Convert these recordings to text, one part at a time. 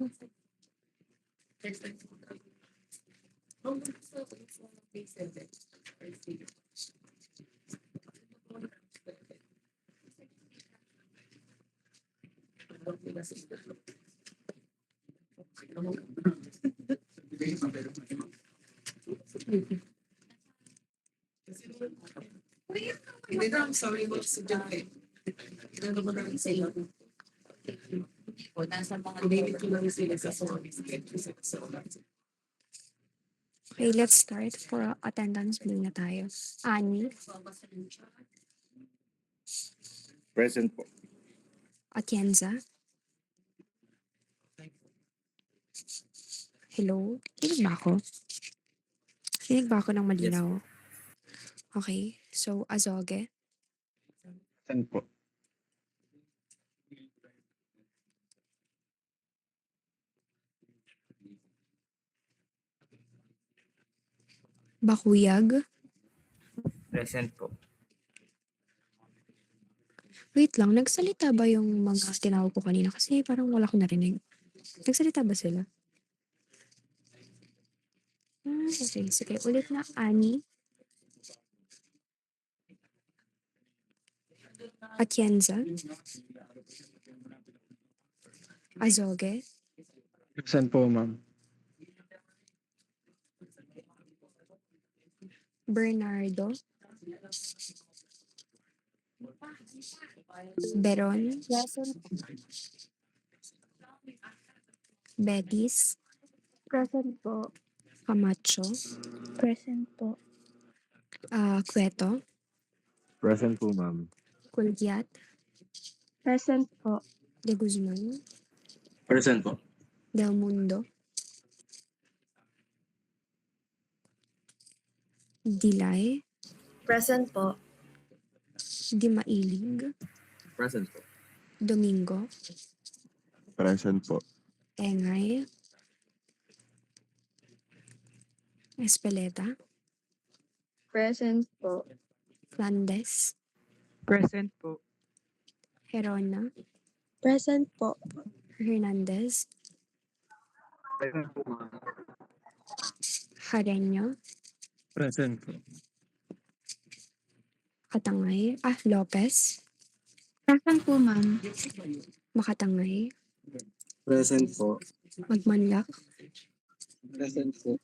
Hindi na, I'm sorry, what's the joke? Ano ba naman sa'yo? O, nasa mga limit ko lang sila sa sorry. Okay, let's start. For attendance, muna tayo. Ani, Present po. Atienza. Hello? Kinig ba ako? Kinig ba ako ng malinaw? Okay, so Azoge, Present po. Bakuyag. Present po. Wait lang, nagsalita ba yung mga tinawag ko kanina? Kasi parang wala akong narinig. Nagsalita ba sila? Okay, sige. Ulit na, Ani. Atienza. Azoge. Present po, ma'am. Bernardo. Beron. Betis. Present po. Camacho. Present po. Cueto. Present po, ma'am. Kulgiat. Present po. De Guzman. Present po. Del Mundo. Dilay. Present po. Di Mailig. Present po. Domingo. Present po. Engay. Espeleta. Present po. Flandes. Present po. Herona. Present po. Hernandez. Present po, ma'am. Jareño. Present po. Katangay. Lopez. Present po, ma'am. Makatangay. Present po. Magmanlak. Present po.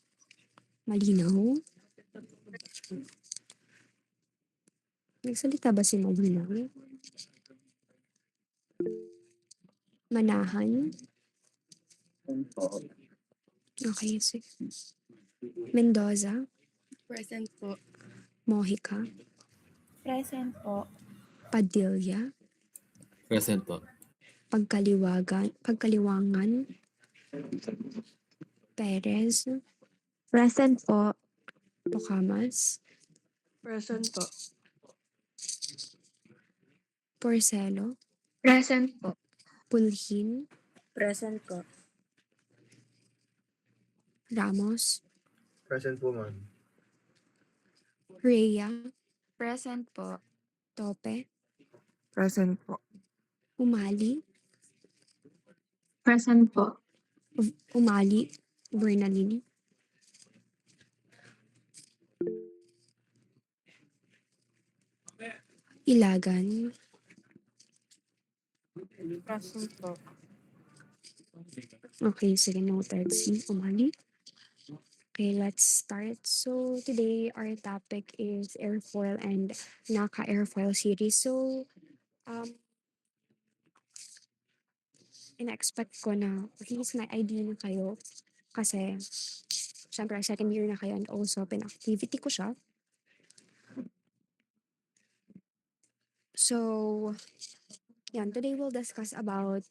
Malinaw. Nagsalita ba si Malinaw? Manahan. Present po. Okay, sige. Mendoza. Present po. Mojica. Present po. Padilla. Present po. Pagkaliwangan. Perez. Present po. Tocamas. Present po. Porcelo. Present po. Pulhin. Present po. Ramos. Present po, ma'am. Rhea. Present po. Tope. Present po. Umali. Present po. Umali. Bernalini. Ilagan. Present po. Okay, sige, noted. Si Umali. Okay, let's start. So today our topic is airfoil and Naka airfoil series. So ina-expect ko na at least may idea na kayo kasi syempre second year na kayo and also pin-activity ko siya. So yan, today we'll discuss about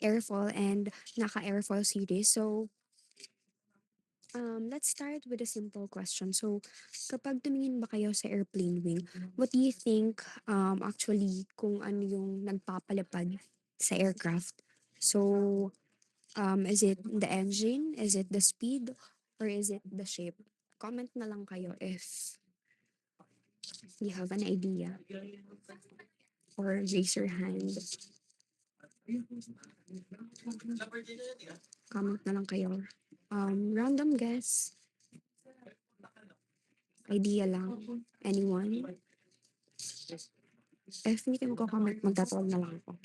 airfoil and Naka airfoil series. So let's start with a simple question. So, kapag tumingin ba kayo sa airplane wing, what do you think actually kung ano yung nagpapalipad sa aircraft? So, is it the engine? Is it the speed? Or is it the shape? Comment na lang kayo if you have an idea. Or raise your hand. Comment na lang kayo. Random guess. Idea lang. Anyone? If hindi kayo magko-comment, magtatawag na lang ako.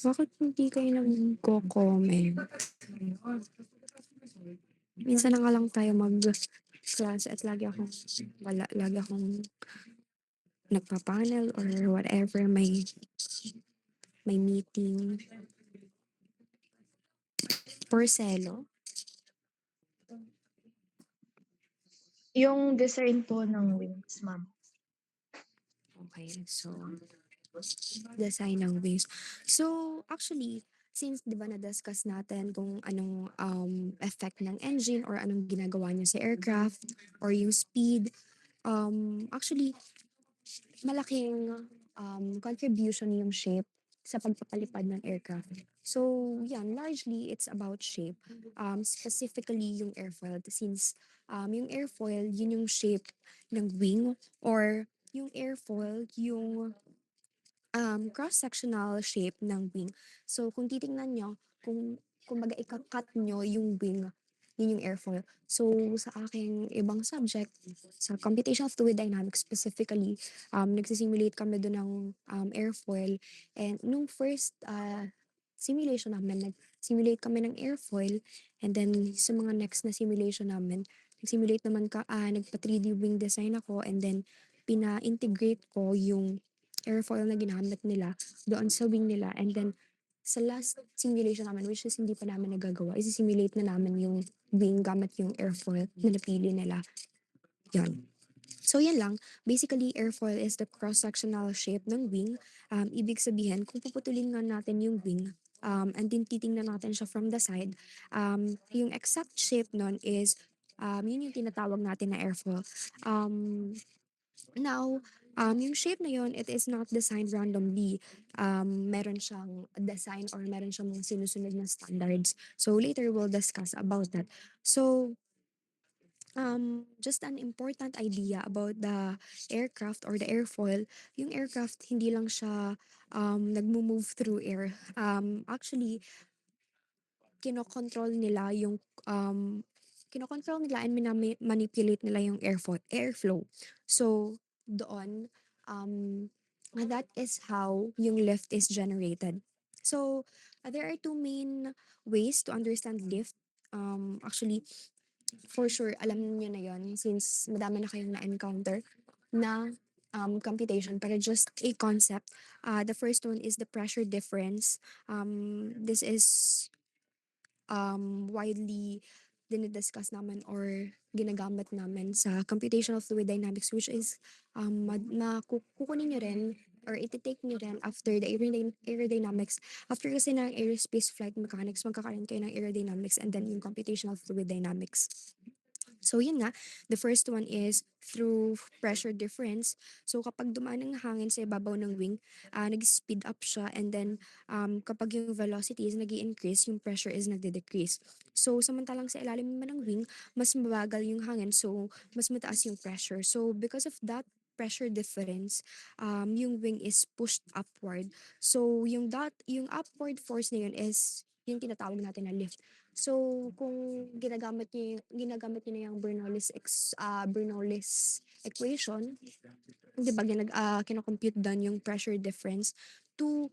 Bakit hindi kayo nagko-comment? Minsan na nga lang tayo mag-class at lagi akong wala. Lagi akong nagpa-panel or whatever. May meeting. Porcelo? Yung design po ng wings, ma'am. Okay, so design ng wings. So, actually, since 'di ba na-discuss natin kung anong effect ng engine or anong ginagawa niya sa aircraft or yung speed, actually malaking contribution yung shape sa pagpapalipad ng aircraft. So, yan, largely it's about shape. Specifically yung airfoil since yung airfoil, yun yung shape ng wing or yung airfoil, yung cross-sectional shape ng wing. So, kung titingnan nyo, kumbaga ika-cut nyo yung wing, yun yung airfoil. So, sa aking ibang subject, sa computational fluid dynamics specifically, nagsisimulate kami doon ng airfoil. And nung first simulation namin, nag-simulate kami ng airfoil. And then, sa mga next na simulation namin, nag-simulate naman nagpa 3D wing design ako. And then, pina-integrate ko yung airfoil na ginamit nila doon sa wing nila. And then, sa last simulation namin, which is hindi pa namin nagagawa, isi-simulate na namin yung wing gamit yung airfoil na napili nila. Yan. So, yan lang. Basically, airfoil is the cross-sectional shape ng wing. Ibig sabihin, kung puputulin nga natin yung wing, and then titingnan natin siya from the side, yung exact shape nun is, yun yung tinatawag natin na airfoil. Now, yung shape na yun, it is not designed randomly. Meron siyang design or meron siyang mga sinusunod na standards. So, later we'll discuss about that. So, just an important idea about the aircraft or the airfoil, yung aircraft, hindi lang siya nagmo-move through air. Actually, kinokontrol nila yung kinokontrol nila and manipulate nila yung airflow. So, doon, that is how yung lift is generated. So, there are two main ways to understand lift. Actually, for sure, alam niyo na yon since madami na kayong na-encounter na computation, pero just a concept. The first one is the pressure difference. This is widely dinidiscuss namin or ginagamit namin sa computational fluid dynamics, which is kukunin nyo rin or iti-take nyo rin after the aerodynamics. After kasi ng aerospace flight mechanics, magkakaroon kayo ng aerodynamics and then yung computational fluid dynamics. So yun nga, the first one is through pressure difference. So kapag dumaan ang hangin sa ibabaw ng wing, nag-speed up siya and then kapag yung velocity is nag increase yung pressure is nagde-decrease. So samantalang sa ilalim naman ng wing, mas mabagal yung hangin so mas mataas yung pressure. So because of that pressure difference, yung wing is pushed upward. So yung upward force na yun is yung tinatawag natin na lift. So, kung ginagamit niyo na yung Bernoulli's equation, 'di ba kino-compute doon yung pressure difference to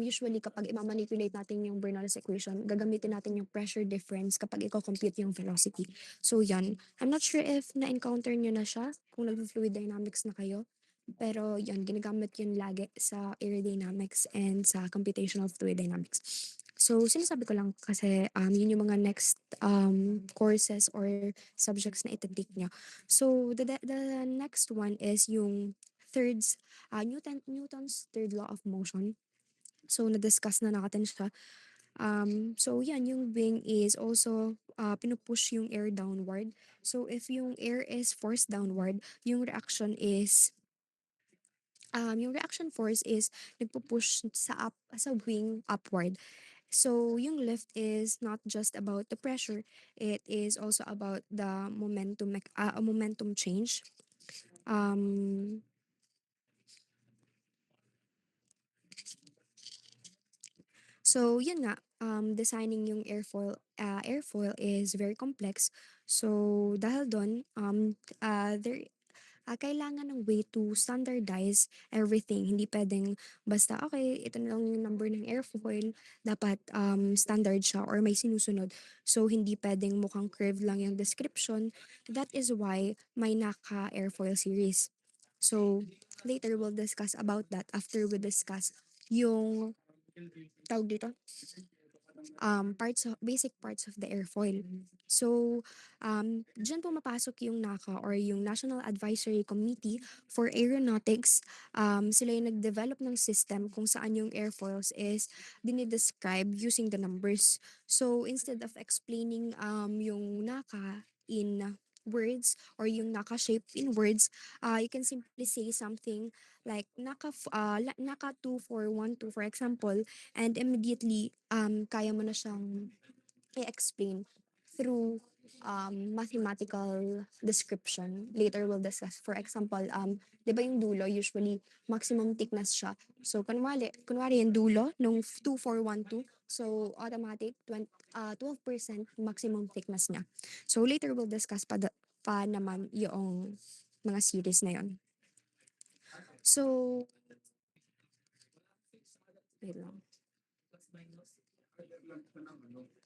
usually kapag i-manipulate natin yung Bernoulli's equation, gagamitin natin yung pressure difference kapag i-compute yung velocity. So, yan. I'm not sure if na-encounter niyo na siya kung nag-fluid dynamics na kayo. Pero yan, ginagamit yun lagi sa aerodynamics and sa computational fluid dynamics. So, sinasabi ko lang kasi yun yung mga next courses or subjects na iti-take nyo. So, the next one is yung Newton's third law of motion. So, na-discuss na natin siya. So, yan, yung wing is also pinupush yung air downward. So, if yung air is forced downward, yung reaction force is nagpo-push sa wing upward. So yung lift is not just about the pressure, it is also about the momentum change. Um, so yun nga, designing yung airfoil is very complex. So dahil doon, kailangan ng way to standardize everything. Hindi pwedeng basta, okay, ito na lang yung number ng airfoil, dapat standard siya or may sinusunod. So, hindi pwedeng mukhang curve lang yung description. That is why may naka airfoil series. So, later we'll discuss about that after we discuss yung tawag dito, basic parts of the airfoil. So, dyan pumapasok yung NACA or yung National Advisory Committee for Aeronautics. Sila yung nag-develop ng system kung saan yung airfoils is dinidescribe using the numbers. So, instead of explaining yung NACA in words or yung NACA shape in words, you can simply say something like NACA 2412 for example, and immediately kaya mo na siyang i-explain through mathematical description. Later we'll discuss. For example, 'di ba yung dulo usually maximum thickness siya. So kunwari yung dulo nung 2412, so automatic 12% maximum thickness niya. So later we'll discuss pa naman yung mga series na yon. So wait lang.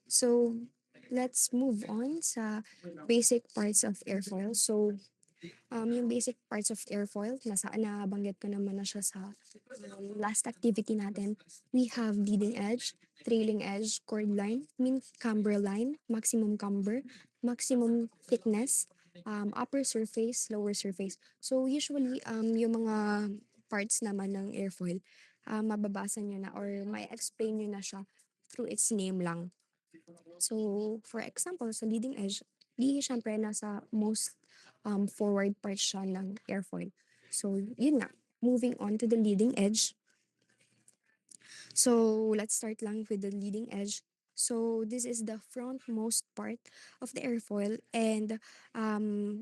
So, let's move on sa basic parts of airfoil. So, yung basic parts of airfoil, nabanggit ko naman na siya sa last activity natin. We have leading edge, trailing edge, chord line, mean camber line, maximum camber, maximum thickness, upper surface, lower surface. So, usually, yung mga parts naman ng airfoil, mababasa nyo na or may explain nyo na siya through its name lang. So, for example, sa leading edge, di syempre nasa most forward part siya ng airfoil. So, yun na. Moving on to the leading edge. So, let's start lang with the leading edge. So, this is the frontmost part of the airfoil and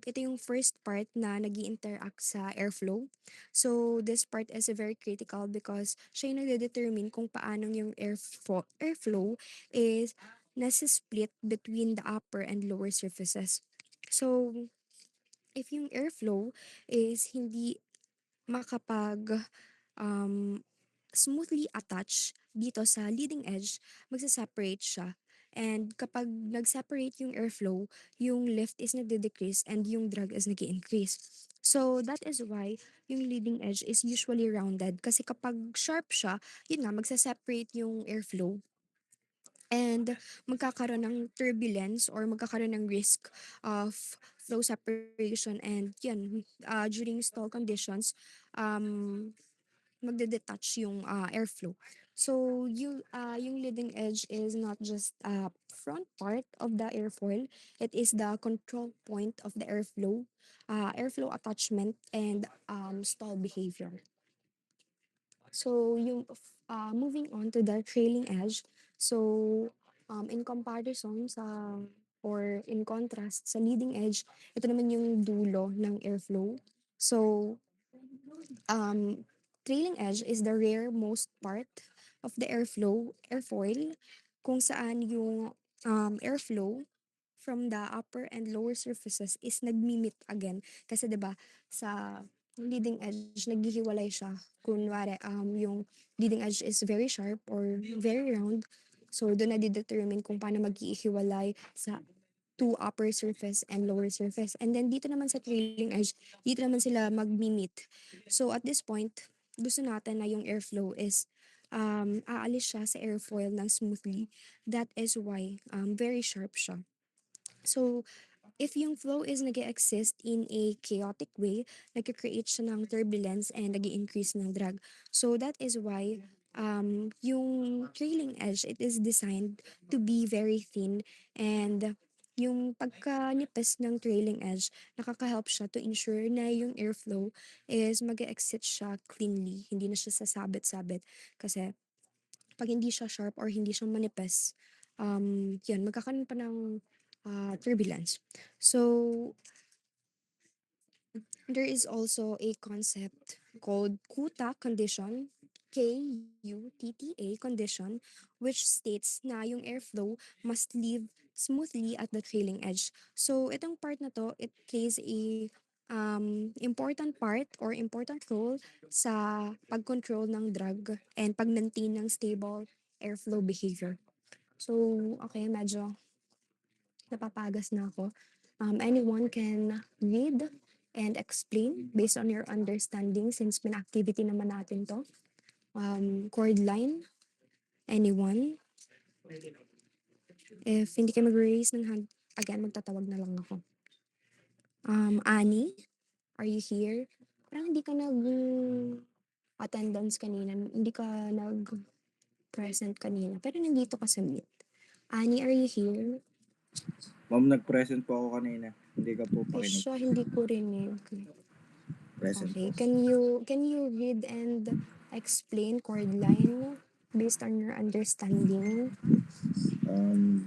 ito yung first part na nag interact sa airflow. So, this part is very critical because siya yung nagde-determine kung paano yung airflow is nasa-split between the upper and lower surfaces. So, if yung airflow is hindi makapag um, smoothly attach dito sa leading edge, magsa-separate siya. And kapag nag-separate yung airflow, yung lift is nagde-decrease and yung drag is nag increase. So, that is why yung leading edge is usually rounded. Kasi kapag sharp siya, yun nga, magsa-separate yung airflow and magkakaroon ng turbulence or magkakaroon ng risk of flow separation and yan, during stall conditions, um, magde-detach yung airflow. So yung leading edge is not just front part of the airfoil, it is the control point of the airflow attachment and stall behavior. So moving on to the trailing edge. So in comparison or in contrast sa leading edge, ito naman yung dulo ng airflow. So um, trailing edge is the rearmost part of the airfoil, kung saan yung airflow from the upper and lower surfaces is nagmi-meet again. Kasi 'di ba sa leading edge naghihiwalay siya. Kunwari yung leading edge is very sharp or very round. So doon na determine kung paano maghihiwalay sa to upper surface and lower surface. And then dito naman sa trailing edge, dito naman sila magmi-meet. So at this point, gusto natin na yung airflow is aalis siya sa airfoil ng smoothly. That is why very sharp siya. So if yung flow is nag exist in a chaotic way, nagka-create siya ng turbulence and nag increase ng drag. So that is why yung trailing edge, it is designed to be very thin and yung pagka-nipis ng trailing edge, nakaka-help siya to ensure na yung airflow is mag exit siya cleanly. Hindi na siya sasabit-sabit. Kasi pag hindi siya sharp or hindi siya manipis, yun, magkakaroon pa ng turbulence. So, there is also a concept called Kuta condition, KUTTA condition, which states na yung airflow must leave smoothly at the trailing edge. So, itong part na to, it plays a important part or important role sa pag-control ng drag and pag-maintain ng stable airflow behavior. So, okay, medyo napapagas na ako. Anyone can read and explain based on your understanding since activity naman natin to. Chord line, anyone? If hindi kayo mag-raise ng hand, again, magtatawag na lang ako. Annie, are you here? Parang hindi ka attendance kanina, hindi ka present kanina, pero nandito ka sa meet. Annie, are you here? Ma'am, nag-present po ako kanina. Hindi ka po Eh, pakinig. siya, hindi ko rinig. Present Okay, po. can you read and explain chord line based on your understanding?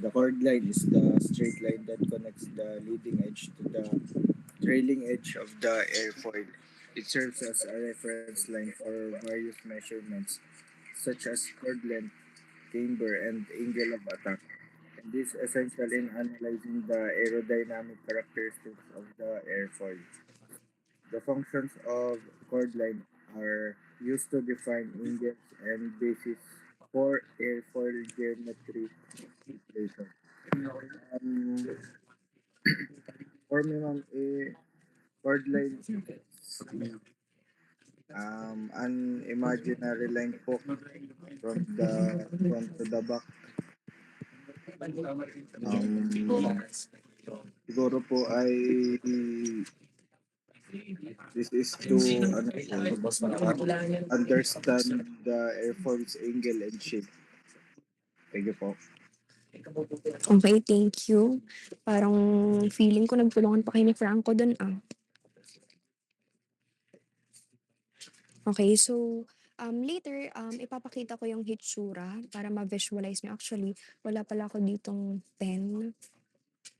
The chord line is the straight line that connects the leading edge to the trailing edge of the airfoil. It serves as a reference line for various measurements, such as chord length, camber, and angle of attack. And this is essential in analyzing the aerodynamic characteristics of the airfoil. The functions of chord line are used to define index and basis for airfoil geometry calculation. Um, for me, ma'am, chord line is an imaginary line po from the front to the back. Siguro po ay this is to understand the airfoil's angle and shape. Thank you po. Okay, thank you. Parang feeling ko nagtulungan pa kayo ni Franco dun ah. Okay, so later, ipapakita ko yung hitsura para ma-visualize nyo. Actually, wala pala ako ditong pen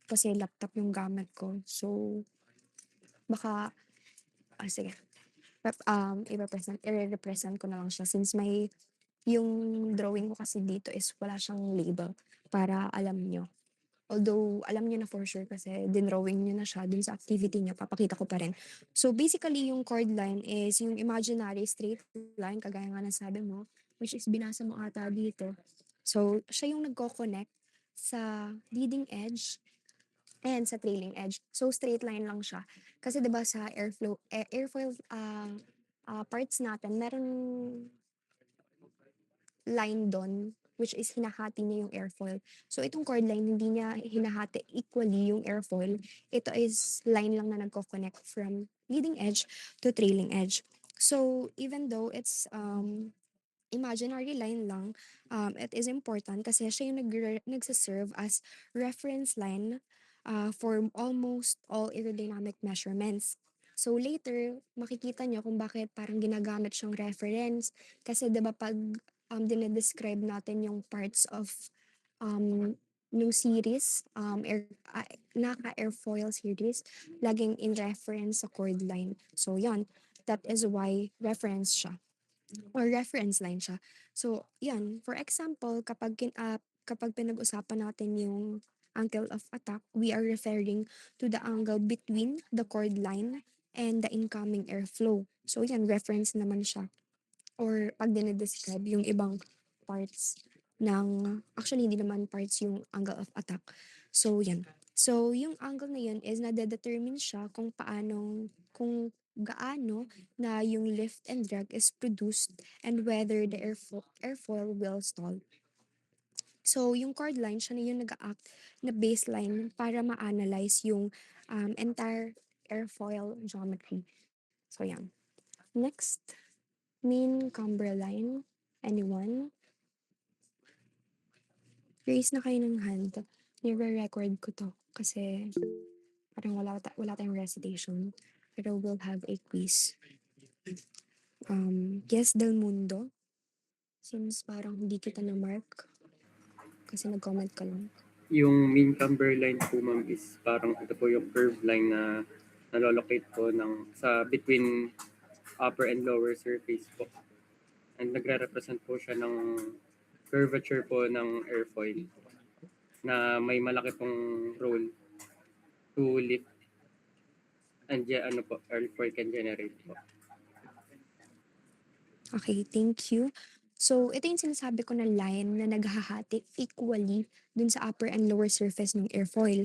kasi laptop yung gamit ko. So, baka, sige. I-represent ko na lang siya since yung drawing ko kasi dito is wala siyang label para alam nyo. Although, alam nyo na for sure kasi dinrawing nyo na siya dun sa activity nyo, papakita ko pa rin. So, basically, yung chord line is yung imaginary straight line, kagaya nga ng sabi mo, which is binasa mo ata dito. So, siya yung nagko-connect sa leading edge and sa trailing edge. So, straight line lang siya. Kasi 'di ba sa airfoil parts natin, meron line doon which is hinahati niya yung airfoil. So, itong chord line, hindi niya hinahati equally yung airfoil. Ito is line lang na nagko-connect from leading edge to trailing edge. So, even though it's imaginary line lang, it is important kasi siya yung nagsaserve as reference line for almost all aerodynamic measurements. So later, makikita nyo kung bakit parang ginagamit siyang reference. Kasi 'di ba pag dinedescribe natin yung parts of nung series, naka-airfoil series, laging in reference sa chord line. So yan, that is why reference siya or reference line siya. So, yan. For example, kapag pinag-usapan natin yung angle of attack, we are referring to the angle between the chord line and the incoming airflow. So, yan, reference naman siya. Or pag dinedescribe yung ibang parts actually, hindi naman parts yung angle of attack. So, yan. So, yung angle na yun is nade-determine siya kung gaano na yung lift and drag is produced and whether the airfoil will stall. So, yung chord line, siya na yung nag-act na baseline para ma-analyze yung entire airfoil geometry. So, yan. Next, mean camber line. Anyone? Raise na kayo ng hand. Nire-record ko to kasi parang wala tayong recitation. Pero we'll have a quiz. Yes, Del Mundo. Since parang hindi kita na-mark kasi nag-comment ka lang. Yung mean camber line po ma'am is parang ito po yung curve line na nalolocate po sa between upper and lower surface po. And nagre-represent po siya ng curvature po ng airfoil na may malaki pong role to lift and airfoil can generate po. Okay, thank you. So, ito yung sinasabi ko na line na naghahati equally dun sa upper and lower surface ng airfoil.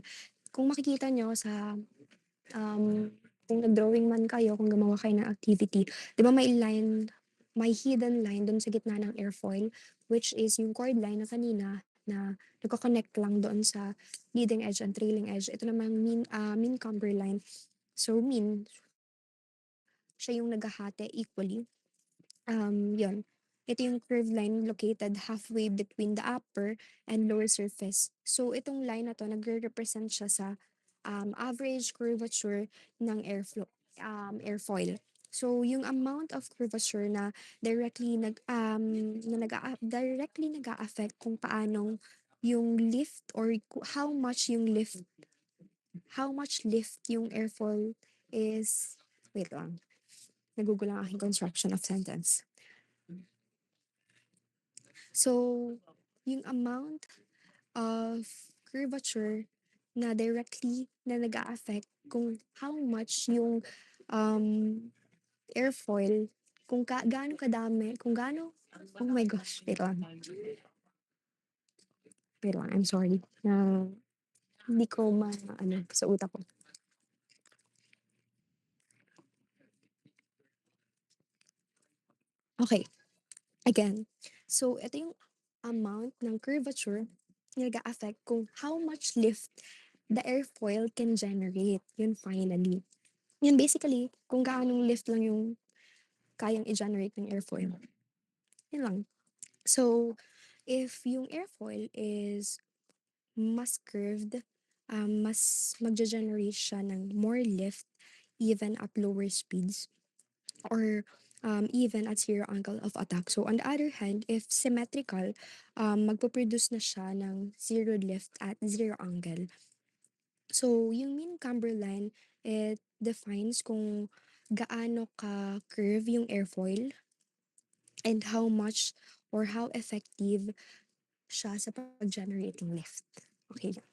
Kung makikita nyo sa, kung nag-drawing man kayo, kung gumawa kayo ng activity, di ba may hidden line dun sa gitna ng airfoil, which is yung chord line na kanina na nagko-connect lang doon sa leading edge and trailing edge. Ito namang mean camber line. So, mean, siya yung naghahati equally. Yun. Ito yung curved line located halfway between the upper and lower surface. So, itong line na to, nagre-represent siya sa average curvature ng airfoil. So, yung amount of curvature na directly nag-a-affect kung paanong yung lift or how much lift yung airfoil is, wait lang, nagugulo ang aking construction of sentence. So, yung amount of curvature na directly na nag-a-affect kung how much yung airfoil, kung gaano kadami, oh my gosh, wait lang, I'm sorry, na hindi ko sa utak ko. Okay, again. So, ito yung amount ng curvature na nag-a-affect kung how much lift the airfoil can generate. Yun finally. Yan basically, kung gaanong lift lang yung kayang i-generate ng airfoil. Yan lang. So, if yung airfoil is mas curved, mas magja-generate siya ng more lift even at lower speeds or even at zero angle of attack. So on the other hand, if symmetrical, magpo-produce na siya ng zero lift at zero angle. So yung mean camber line, it defines kung gaano ka-curve yung airfoil and how much or how effective siya sa pag-generate ng lift. Okay lang.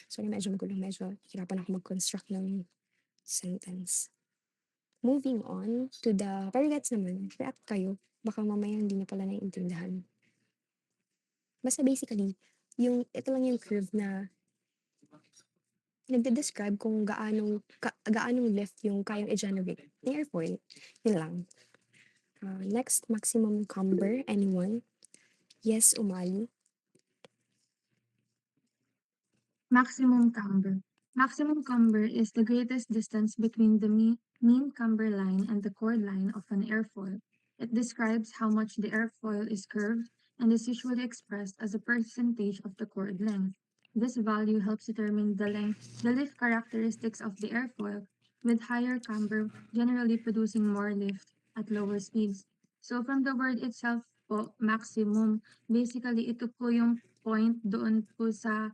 So medyo magulo, medyo hirapan ako mag-construct ng sentence. Moving on to the, pero gets naman, react kayo. Baka mamaya hindi niya pala naiintindihan. Basta basically, ito lang yung curve na nagde-describe kung gaanong lift yung kayang i-generate ng airfoil. Yun lang. Next, maximum camber. Anyone? Yes, Umali. Maximum camber. Maximum camber is the greatest distance between the mean camber line and the chord line of an airfoil. It describes how much the airfoil is curved and is usually expressed as a percentage of the chord length. This value helps determine the lift characteristics of the airfoil, with higher camber generally producing more lift at lower speeds. So from the word itself po, maximum, basically ito po yung point doon po sa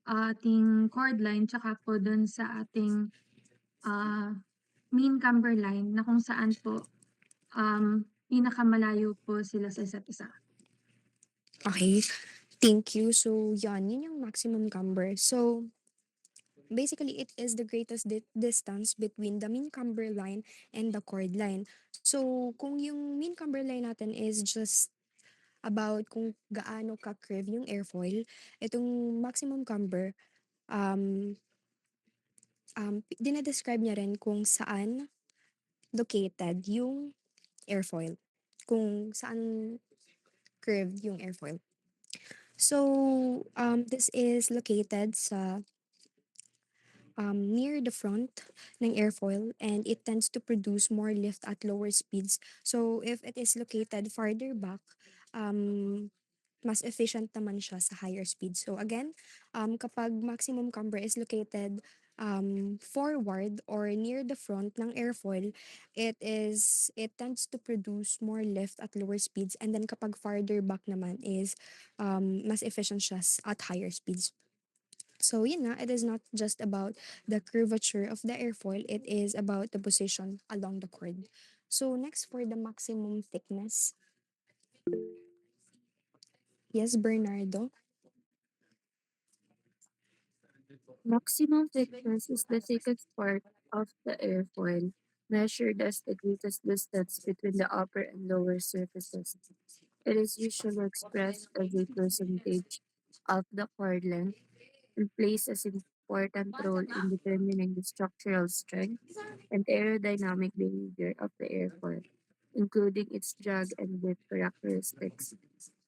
ating chord line tsaka po dun sa ating mean camber line na kung saan po pinakamalayo po sila sa isa't isa. Okay. Thank you. So, yun yung maximum camber. So, basically, it is the greatest distance between the mean camber line and the chord line. So, kung yung mean camber line natin is just about kung gaano ka-curve yung airfoil, itong maximum camber, dinadescribe niya rin kung saan located yung airfoil. Kung saan curved yung airfoil. So, this is located sa near the front ng airfoil and it tends to produce more lift at lower speeds. So, if it is located farther back, mas efficient naman siya sa higher speed. So, again, kapag maximum camber is located forward or near the front ng airfoil, it tends to produce more lift at lower speeds, and then kapag farther back naman is mas efficient siya at higher speeds. So yun nga, it is not just about the curvature of the airfoil, it is about the position along the cord. So next, for the maximum thickness. Yes, Bernardo? Maximum thickness is the thickest part of the airfoil, measured as the greatest distance between the upper and lower surfaces. It is usually expressed as a percentage of the cord length and plays an important role in determining the structural strength and aerodynamic behavior of the airfoil, including its drag and lift characteristics.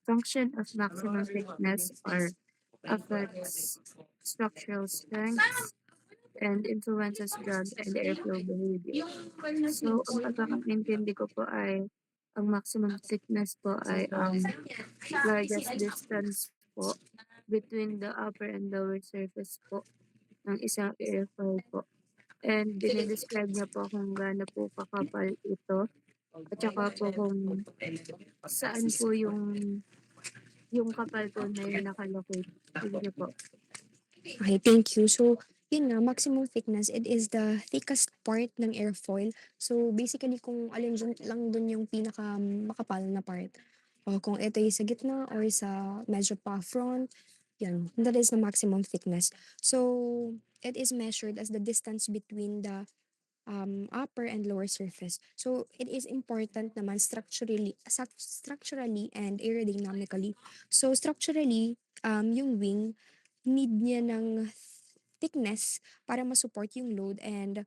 Function of maximum thickness are affects structural strengths and influences drag and airflow behavior. So, ang pagkakaintindi ko po ay ang maximum thickness po ay ang largest distance po between the upper and lower surface po ng isang airfoil po. And dinidescribe niya po kung gaano po kakapal ito at saka po kung saan po yung kapal po na yun nakalocate. Sige po. Okay, thank you. So, yun nga, maximum thickness, it is the thickest part ng airfoil. So, basically, kung alin lang dun yung pinaka makapal na part. O kung ito ay sa gitna or sa medyo pa front, yan, that is the maximum thickness. So, it is measured as the distance between the upper and lower surface. So, it is important naman structurally and aerodynamically. So, structurally, yung wing, need niya ng thickness para ma-support yung load and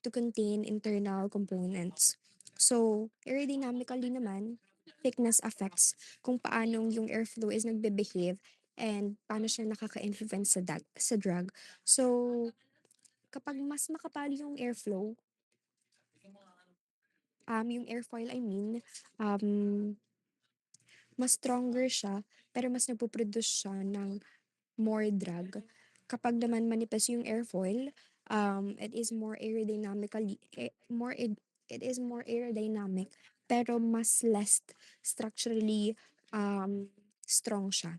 to contain internal components. So, aerodynamically naman, thickness affects kung paano yung airflow is nagbe-behave and paano siya nakaka-influence sa drag. So, kapag mas makapal yung airflow, yung airfoil I mean, um, mas stronger siya pero mas nagpo-produce siya ng more drag. Kapag naman manipis yung airfoil, it is more aerodynamically, it is more aerodynamic pero mas less structurally strong siya.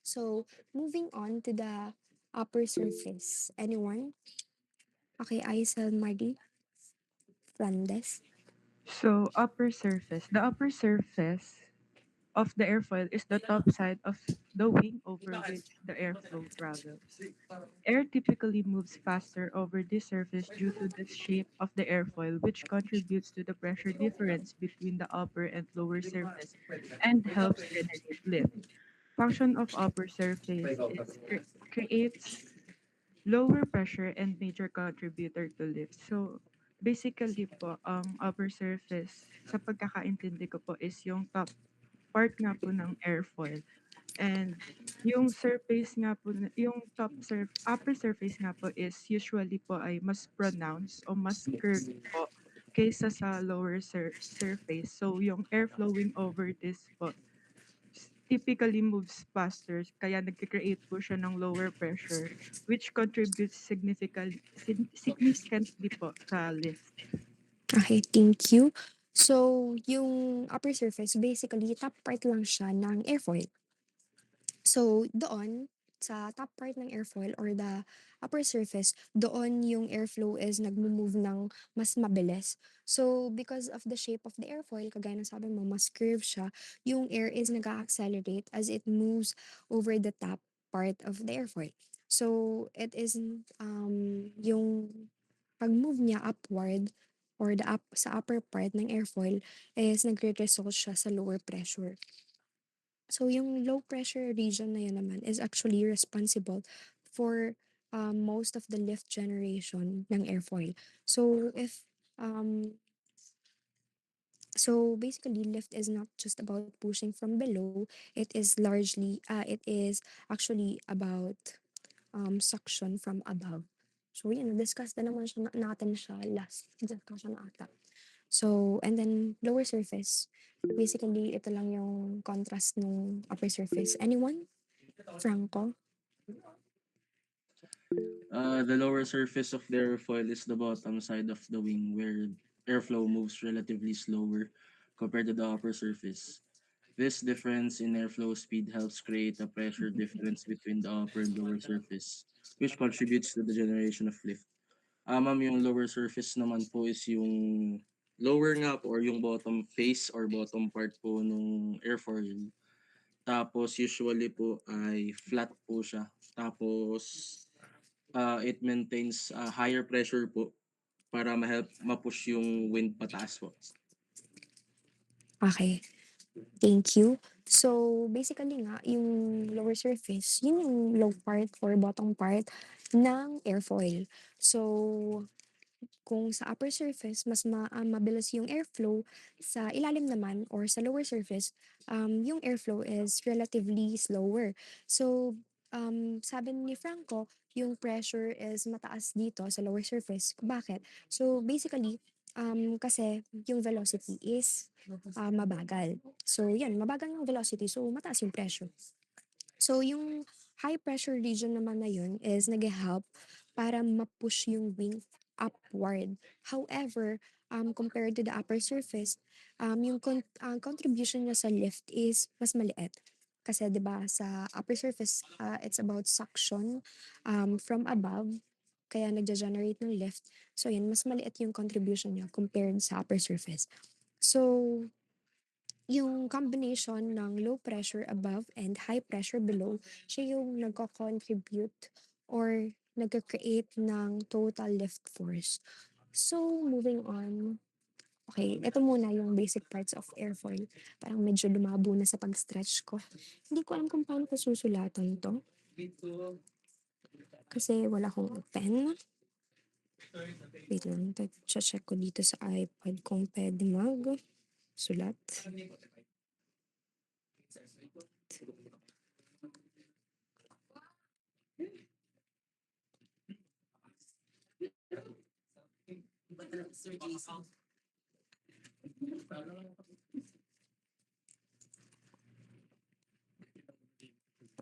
So, moving on to the upper surface. Anyone? Okay, Aisel Mardi Flandes. So, upper surface. The upper surface of the airfoil is the top side of the wing over which the airflow travels. Air typically moves faster over this surface due to the shape of the airfoil, which contributes to the pressure difference between the upper and lower surface and helps generate lift. Function of upper surface is creates lower pressure and major contributor to lift. So, basically po, ang upper surface, sa pagkakaintindi ko po, is yung top part nga po ng airfoil. And yung surface nga po, yung upper surface nga po is usually po ay mas pronounced o mas curved po kaysa sa lower surface. So, yung air flowing over this po typically moves faster kaya nagke-create po siya ng lower pressure which contributes significantly po sa lift. Okay, thank you. So, yung upper surface, basically, top part lang siya ng airfoil. So, doon, sa top part ng airfoil or the upper surface, doon yung airflow is nagmo-move ng mas mabilis. So, because of the shape of the airfoil, kagaya ng sabi mo, mas curve siya, yung air is nag-accelerate as it moves over the top part of the airfoil. So, it is yung pag-move niya upward or sa upper part ng airfoil is nagre-result siya sa lower pressure. So, yung low pressure region na yun naman is actually responsible for most of the lift generation ng airfoil. So, so basically, lift is not just about pushing from below. It is actually about suction from above. So, yun, na-discuss na naman natin siya last discussion ata. So, and then lower surface. Basically, ito lang yung contrast ng upper surface. Anyone? Franco? The lower surface of the airfoil is the bottom side of the wing where airflow moves relatively slower compared to the upper surface. This difference in airflow speed helps create a pressure difference between the upper and lower surface, which contributes to the generation of lift. Ma'am, yung lower surface naman po is yung lower nga po or yung bottom face or bottom part po nung airfoil. Tapos usually po ay flat po siya. Tapos it maintains higher pressure po para ma-help ma-push yung wind pataas po. Okay. Thank you. So, basically nga, yung lower surface, yun yung low part or bottom part ng airfoil. So, kung sa upper surface, mas mabilis yung airflow, sa ilalim naman or sa lower surface, yung airflow is relatively slower. So, sabi ni Franco, yung pressure is mataas dito sa lower surface. Bakit? So, basically, kasi yung velocity is mabagal. So, yan, mabagal yung velocity, so mataas yung pressure. So, yung high pressure region naman na yun is nag-help para ma-push yung wing upward. However, compared to the upper surface, yung contribution niya sa lift is mas maliit. Kasi 'di ba sa upper surface, it's about suction from above, kaya nagja-generate ng lift. So yun, mas maliit yung contribution niya compared sa upper surface. So, yung combination ng low pressure above and high pressure below, siya yung nagko-contribute or nagka-create ng total lift force. So, moving on. Okay, ito muna yung basic parts of airfoil. Parang medyo lumabo na sa pag-stretch ko. Hindi ko alam kung paano ko susulatan to. Kasi wala akong pen. Wait lang, check ko dito sa iPad kung pwede sulat. Sir Jason.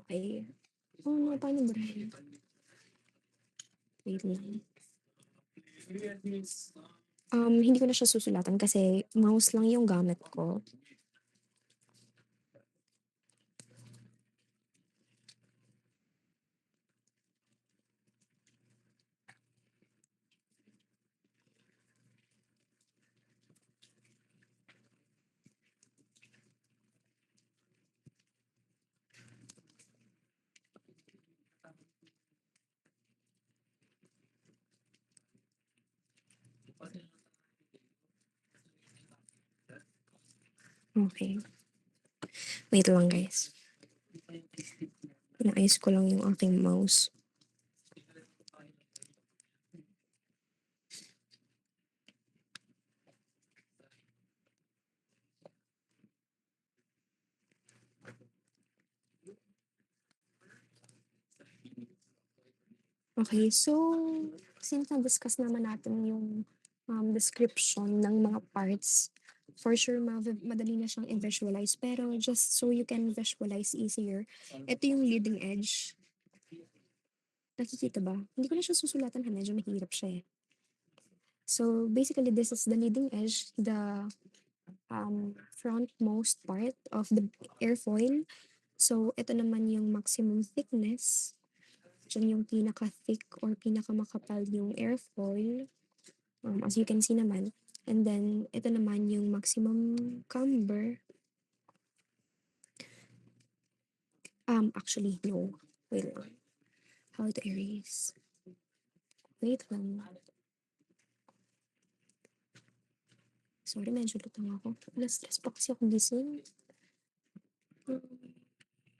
Okay. Paano ba rin? Wait lang. Hindi ko na siya susulatan kasi mouse lang yung gamit ko. Okay. Wait lang guys. Inaayos ko lang yung aking mouse. Okay, so since na-discuss naman natin yung description ng mga parts, for sure madali na siyang i-visualize. Pero just so you can visualize easier, ito yung leading edge. Nakikita ba? Hindi ko na siya susulatan ha, medyo mahirap siya eh. So basically, this is the leading edge, the frontmost part of the airfoil. So ito naman yung maximum thickness. Diyan yung pinaka-thick or pinaka-makapal yung airfoil. As you can see naman. And then, ito naman yung maximum camber. Actually, no. Wait lang. How to erase? Wait lang. Sorry, medyo lutang ako. Na-stress pa kasi ako gising.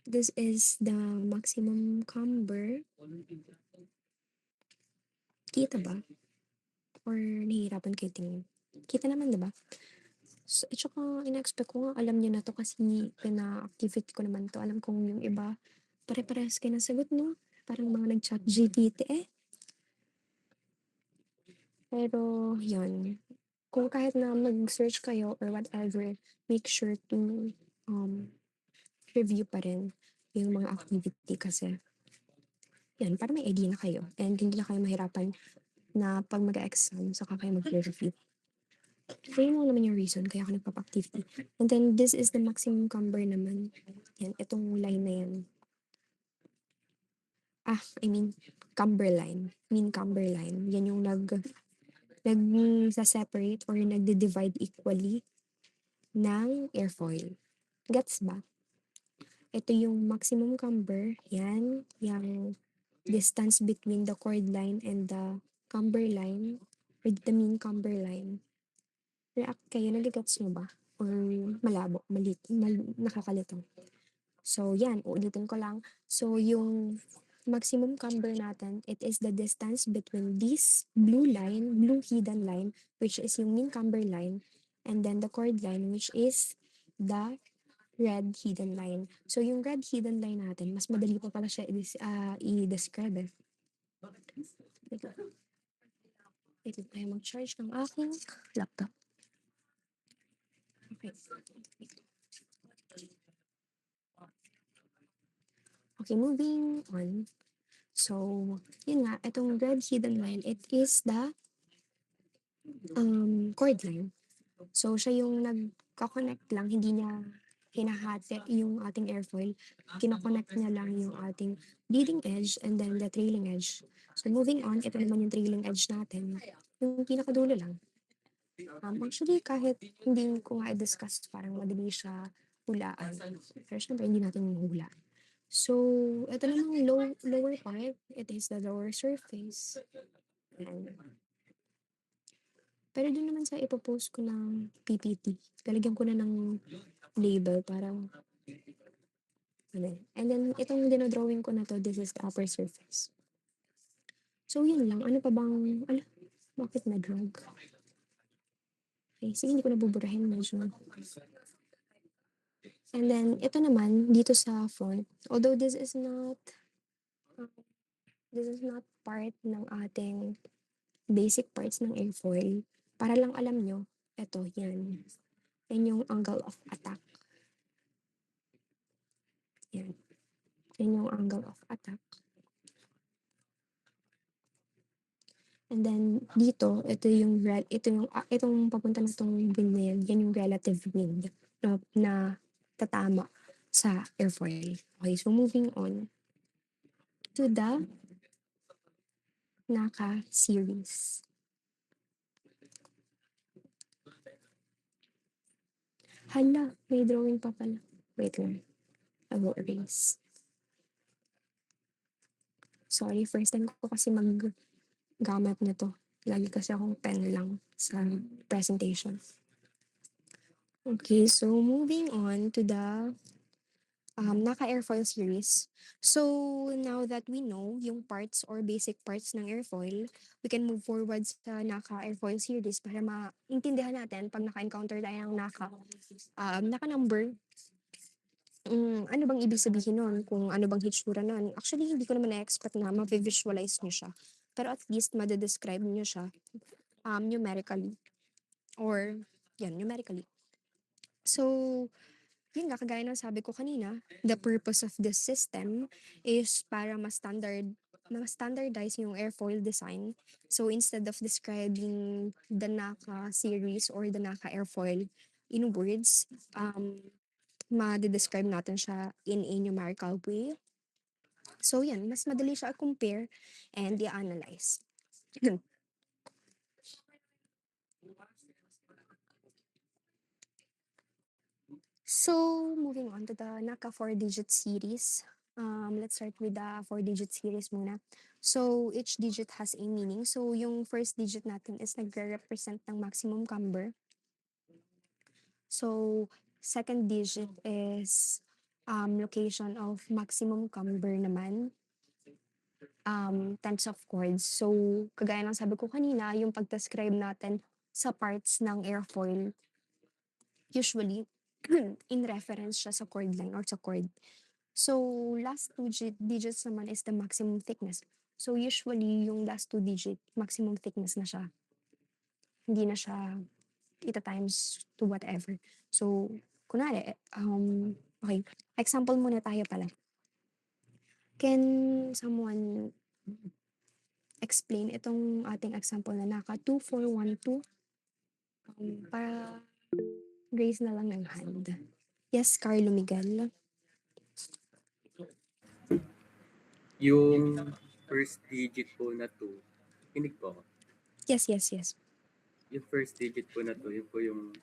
This is the maximum camber. Kita ba? Or nahihirapan kayo tingin? Kita naman, diba? So, at saka, ina-expect ko nga, alam niyo na to kasi pina-activate ko naman to. Alam kong yung iba, pare-parehas kayo ng sagot, no? Parang mga nag-chat GPT eh. Pero, yun. Kung kahit na mag-search kayo or whatever, make sure to review pa rin yung mga activity kasi yan, para may idea na kayo and hindi na kayo mahirapan na pag mag-exam saka kayo mag-review. So, yun lang naman yung reason kaya ako nagpapa-activity. And then, this is the maximum camber naman. Yan, itong line na yan. I mean, camber line. Mean camber line. Yan yung nag-separate or nagde-divide equally ng airfoil. Gets ba? Ito yung maximum camber. Yan. Yung distance between the chord line and the camber line or the mean camber line. React kayo, nagigets nyo ba? Or malabo, nakakalito. So, yan, uulitin ko lang. So, yung maximum camber natin, it is the distance between this blue hidden line, which is yung mean camber line, and then the chord line, which is the red hidden line. So, yung red hidden line natin, mas madali pa pala siya i-describe eh. Wait lang. Wait lang tayo mag-charge ng aking laptop. Okay. Okay, moving on. So, yun nga, itong red hidden line, it is the chord line. So, siya yung nagka-connect lang, hindi niya hinahati yung ating airfoil. Kinoconnect niya lang yung ating leading edge and then the trailing edge. So, moving on, ito naman yung trailing edge natin. Yung pinakadulo lang. Actually, kahit hindi ko nga i-discuss, parang madali siya hulaan. Pero syempre, hindi natin hula. So, ito namang lower part, it is the lower surface. Ayan. Pero doon naman sa ipopost ko ng PPT, lalagyan ko na ng label para ano. And then, itong dinodrawing ko na to, this is the upper surface. So, yun lang. Ano pa bang, bakit na-drag? Okay, sige, hindi ko nabuburahin. Medyo. And then, ito naman, dito sa front, although this is not part ng ating basic parts ng airfoil, para lang alam nyo, ito, yan. Yan yung angle of attack. Yan. Yan yung angle of attack. And then, dito, itong papunta na itong wind na yan yung relative wind na tatama sa airfoil. Okay, so moving on to the NACA series. Hala, may drawing pa pala. Wait lang. I will erase. Sorry, first time ko kasi maggamit na to. Lagi kasi akong pen lang sa presentation. Okay, so moving on to the NACA airfoil series. So, now that we know yung parts or basic parts ng airfoil, we can move forward sa NACA airfoil series para maintindihan natin pag naka-encounter tayo ng NACA number, ano bang ibig sabihin nun? Kung ano bang hitsura nun? Actually, hindi ko naman na-expect na ma-visualize nyo siya. Pero at least, madedescribe nyo siya numerically. Or, yan, numerically. So, yun nga, kagaya ng sabi ko kanina, the purpose of this system is para ma-standardize yung airfoil design. So, instead of describing the NACA series or the NACA airfoil in words, ma-describe natin siya in a numerical way. So, yan, mas madali siya i-compare and i-analyze. So, moving on to the NACA 4-digit series. Let's start with the 4-digit series muna. So, each digit has a meaning. So, yung first digit natin is nagre-represent ng maximum camber. So, second digit is location of maximum camber naman. Tens of chords. So, kagaya ng sabi ko kanina, yung pag-describe natin sa parts ng airfoil, usually, in reference siya sa chord line or sa chord. So, last two digits naman is the maximum thickness. So, usually, yung last two digit, maximum thickness na siya. Hindi na siya times to whatever. So, kunwari, okay, example muna tayo pala. Can someone explain itong ating example na naka 2412? Para raise na lang ng hand. Yes, Carlo Miguel. Yung first digit po na 2, kinig po ako. Yes, yes, yes. Yung first digit po na 2, yun po yung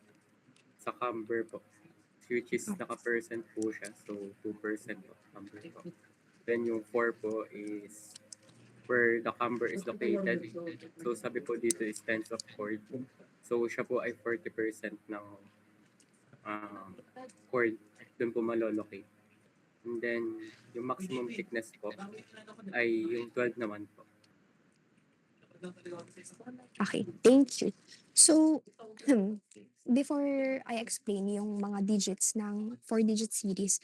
sa camber po. Which is naka-percent po siya. So, 2% po, camber po. Then yung 4 po is where the camber is located. So, sabi po dito is tens of chord. So, siya po ay 40% ng chord. Doon po malolocate. And then, yung maximum thickness po ay yung 12 naman po. Okay, thank you. So, before I explain yung mga digits ng 4-digit series,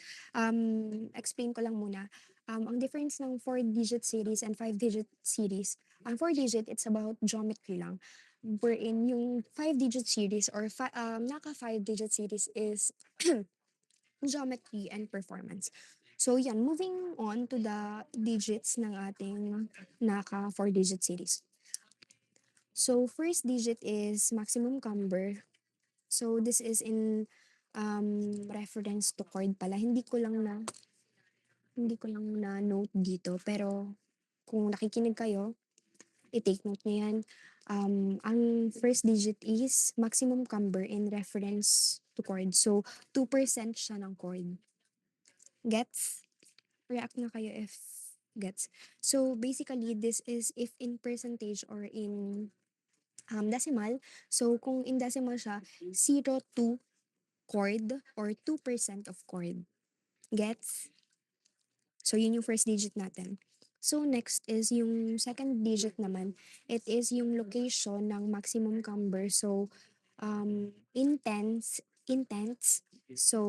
explain ko lang muna. Ang difference ng 4-digit series and 5-digit series, ang 4-digit, it's about geometry lang. Wherein yung 5-digit series or naka 5-digit series is geometry and performance. So yan, moving on to the digits ng ating naka 4-digit series. So first digit is maximum camber. So this is in reference to chord pala. Hindi ko lang na note dito, pero kung nakikinig kayo, i-take note niyo yan. Ang first digit is maximum camber in reference to chord. So 2% siya ng chord. Gets? React na kayo if gets. So basically, this is if in percentage or in decimal. So kung in decimal siya, 0 to chord or 2% of chord. Gets? So yun yung first digit natin. So next is yung second digit naman. It is yung location ng maximum camber. So intense. So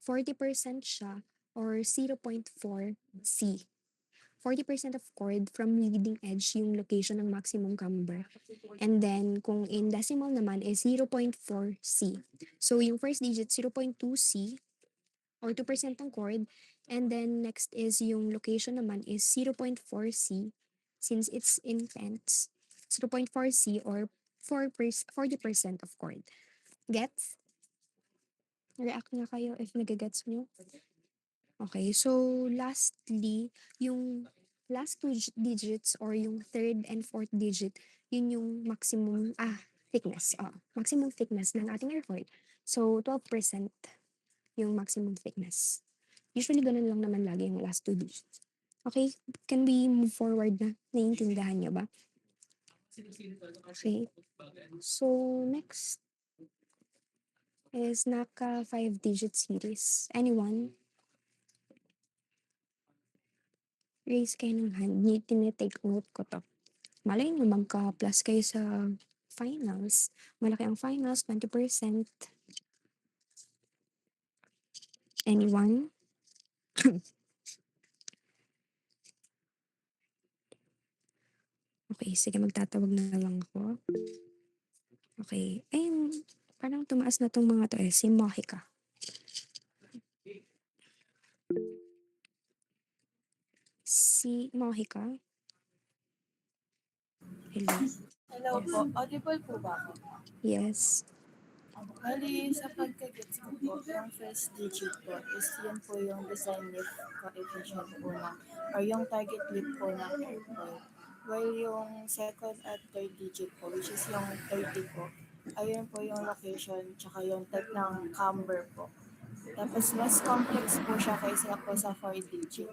40% siya or 0.4 C. 40% of chord from leading edge yung location ng maximum camber. And then, kung in decimal naman is 0.4 C. So, yung first digit, 0.2 C or 2% ng chord. And then, next is yung location naman is 0.4 C since it's intense. 0.4 C or 40% of chord. Gets? React na kayo if nagagets nyo. Okay, so lastly, yung last digits or yung third and fourth digit, yun yung maximum thickness. Maximum thickness ng ating airfoil. So 12% yung maximum thickness. Usually ganun lang naman lagi yung last 2 digits. Okay, can we move forward na? Naiintindihan nyo ba? Okay. So next is naka 5-digit series. Anyone? Raise kayo ng hand. Tinitake note ko to. Malay nyo, magka-plus kayo sa finals. Malaki ang finals, 20%. Anyone? Okay, sige, magtatawag na lang ako. Okay, ayun, parang tumaas na tong mga to si Mohika. Si Mohika? Hello? Hello po, audible po ba ako? Yes. Bali, sa pagkagets ko po, yung first digit po is yun po yung design lift coefficient po ng, or yung target lift po ng airfoil. While yung second at third digit po, which is yung 30 po, ayun po yung location, tsaka yung type ng camber po. Tapos mas complex po siya kaysa po sa 4 digit.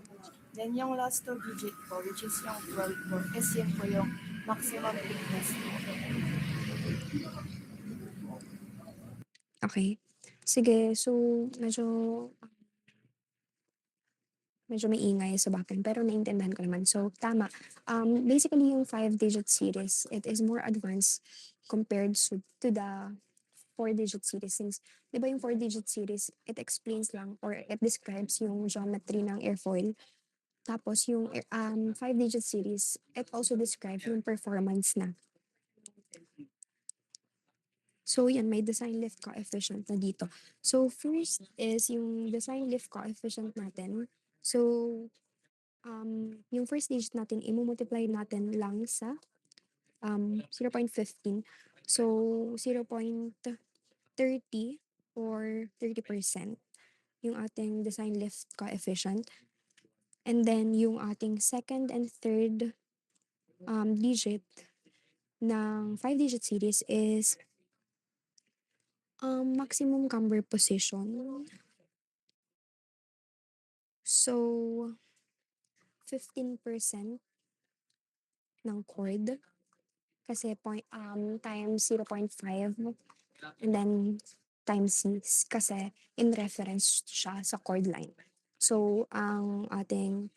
Then yung last 2 digit po, which is yung 12 po, is yun po yung maximum thickness po. Okay. Sige, so medyo may ingay sa background, pero naintindihan ko naman. So, tama. Basically, yung 5-digit series, it is more advanced compared to the 4-digit series. Since, di ba yung 4-digit series, it explains lang or it describes yung geometry ng airfoil. Tapos, yung 5-digit series, it also describes yung performance na. So, yan, may design lift coefficient na dito. So, first is yung design lift coefficient natin. So, yung first digit natin, i-multiply natin lang sa 0.15. So, 0.30 or 30% yung ating design lift coefficient. And then, yung ating second and third digit ng 5-digit series is maximum camber position. So, 15% ng chord kasi times 0.5 and then times 6 kasi in reference siya sa chord line. So, ang ating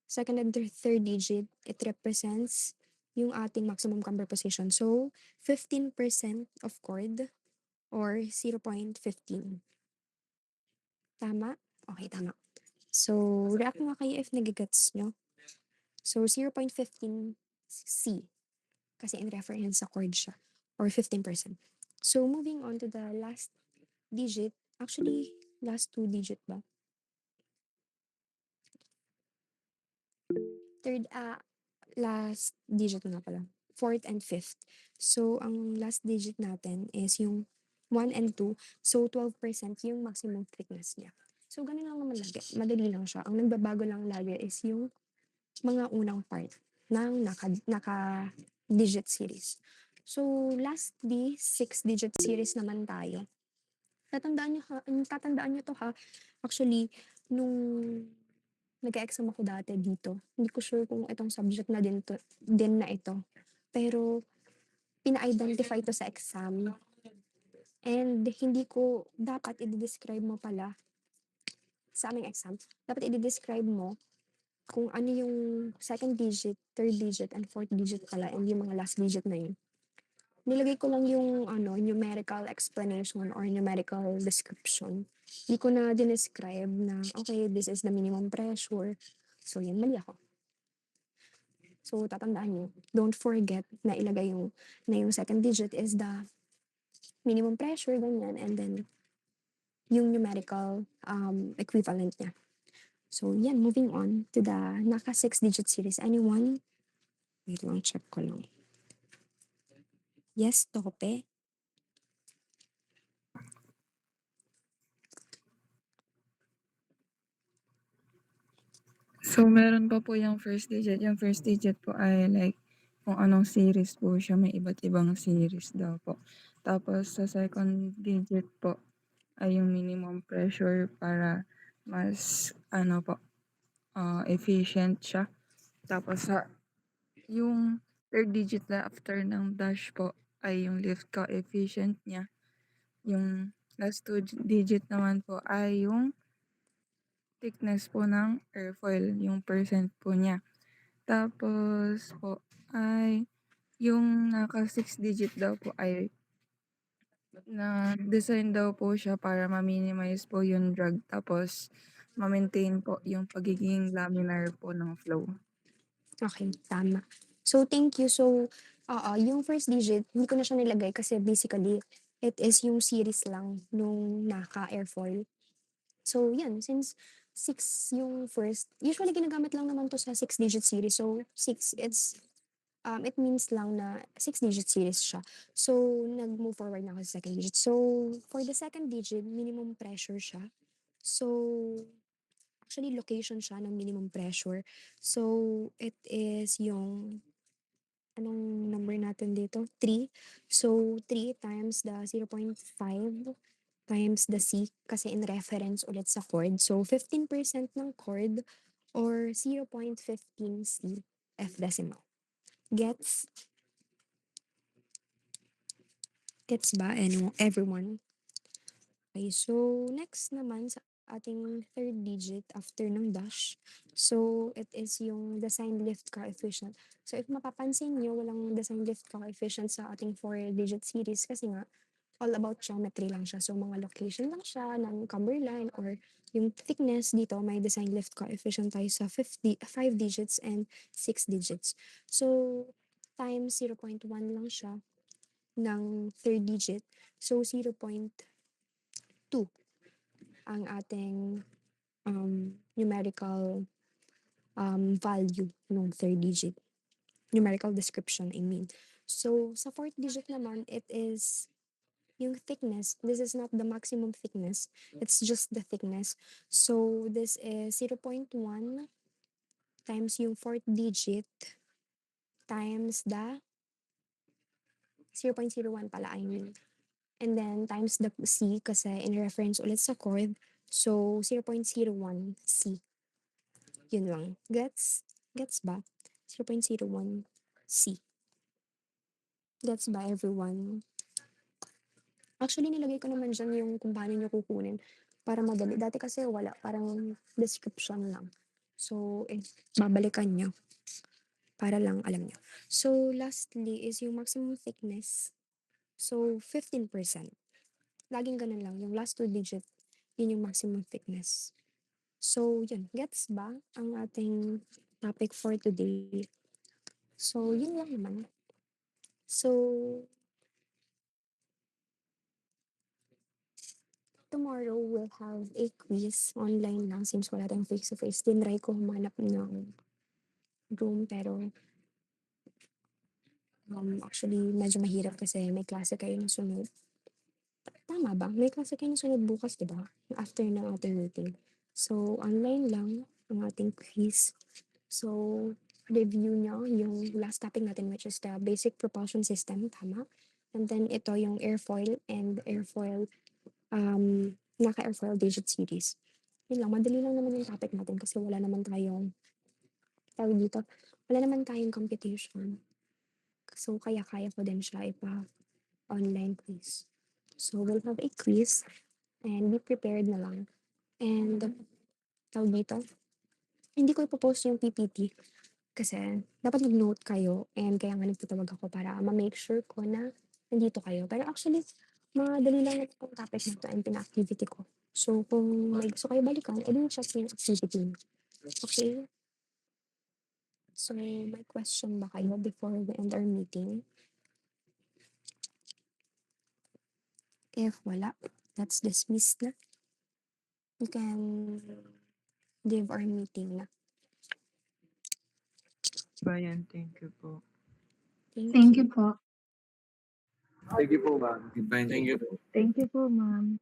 second and third digit, it represents yung ating maximum camber position. So, 15% of chord or 0.15. Tama? Okay, tama. So, react nga kayo if nagigets nyo. So, 0.15 C. Kasi in reference sa chord siya. Or 15%. So, moving on to the last digit. Actually, last 2 digit ba? Last digit na pala. Fourth and fifth. So, ang last digit natin is yung 1 and 2. So, 12% yung maximum thickness niya. So, ganun lang naman lagi. Madali lang siya. Ang nagbabago lang lagi is yung mga unang part ng naka-digit series. So, lastly, 6-digit series naman tayo. Tatandaan nyo to ha. Actually, nung nag-exam ako dati dito, hindi ko sure kung itong subject na din na ito. Pero, pina-identify to sa exam. And hindi ko, dapat i-describe mo pala sa aming exam, dapat i-describe mo kung ano yung second digit, third digit, and fourth digit pala, and yung mga last digit na yun. Nilagay ko lang yung numerical explanation or numerical description. Hindi ko na dinescribe na, okay, this is the minimum pressure. So, yan, mali ako. So, tatandaan nyo, don't forget na ilagay yung second digit is the minimum pressure, ganyan, and then yung numerical equivalent niya. So, yan, moving on to the naka 6-digit series. Anyone? Wait lang, check ko lang. Yes, Tope? So, meron pa po yung first digit. Yung first digit po ay like kung anong series po siya. May iba't ibang series daw po. Tapos, sa second digit po ay yung minimum pressure para mas efficient siya. Tapos, yung third digit na after ng dash po ay yung lift coefficient niya. Yung last 2 digit naman po ay yung thickness po ng airfoil, yung percent po niya. Tapos po ay yung naka 6 digit daw po ay na-design daw po siya para ma-minimize po yung drag tapos ma-maintain po yung pagiging laminar po ng flow. Okay, tama. So, thank you. So, yung first digit, hindi ko na siya nilagay kasi basically, it is yung series lang nung naka-airfoil. So, yan. Since 6 yung first, usually ginagamit lang naman to sa 6-digit series. So, 6, it means lang na 6-digit series siya. So, nag-move forward na ako sa second digit. So, for the second digit, minimum pressure siya. So, actually, location siya ng minimum pressure. So, it is yung, anong number natin dito? 3. So, 3 times the 0.5 times the C kasi in reference ulit sa chord. So, 15% ng chord or 0.15 C F decimal. Gets? Gets ba? Everyone? Okay, so next naman sa ating third digit after ng dash. So, it is yung design lift coefficient. So, if mapapansin nyo, walang design lift coefficient sa ating 4-digit series kasi nga, all about geometry lang siya. So, mga location lang siya ng camber line or yung thickness dito, may design lift coefficient tayo sa 5 digits and 6 digits. So, times 0.1 lang siya ng third digit. So, 0.2 ang ating numerical value ng third digit. Numerical description, I mean. So, sa fourth digit naman, it is yung thickness. This is not the maximum thickness. It's just the thickness. So, this is 0.1 times yung fourth digit times the 0.01 pala, I mean. And then, times the C kasi in reference ulit sa chord. So, 0.01 C. Yun lang. Gets? Gets ba? 0.01 C. Gets ba, everyone? Actually, nilagay ko naman dyan yung kung paano nyo kukunin para madali. Dati kasi wala, parang description lang. So, babalikan nyo para lang alam nyo. So, lastly is yung maximum thickness. So, 15%. Laging ganun lang. Yung last two digit, yun yung maximum thickness. So, yun. Gets ba ang ating topic for today? So, yun lang naman. So, tomorrow we'll have a quiz online lang since wala tayong face-to-face. Tinry ko humanap ng room pero actually medyo mahirap kasi may klase kayo ng sunod. Tama ba? May klase kayo ng sunod bukas, di ba? After ng ating meeting. So, online lang ang ating quiz. So, review nyo yung last topic natin which is the basic propulsion system. Tama? And then ito yung airfoil and airfoil naka-airfoil digit series. Yun lang, madali lang naman yung topic natin kasi wala naman tayong, tawag dito, wala naman tayong competition. So, kaya-kaya ko din siya online quiz. So, we'll have a quiz and be prepared na lang. And, tawag dito, hindi ko ipopost yung PPT kasi dapat mag-note kayo and kaya nga nagtatawag ako para ma-make sure ko na nandito kayo. Pero actually, madali lang ito yung topic na ito and pina-activity ko. So, kung may gusto kayo balikan, edi check yung activity. Okay? So, may question ba kayo before we end our meeting? If wala, that's dismissed na. We can leave our meeting na. Bayan, thank you po. Thank you po. Thank you po, ma'am. Thank you. Thank you po, ma'am.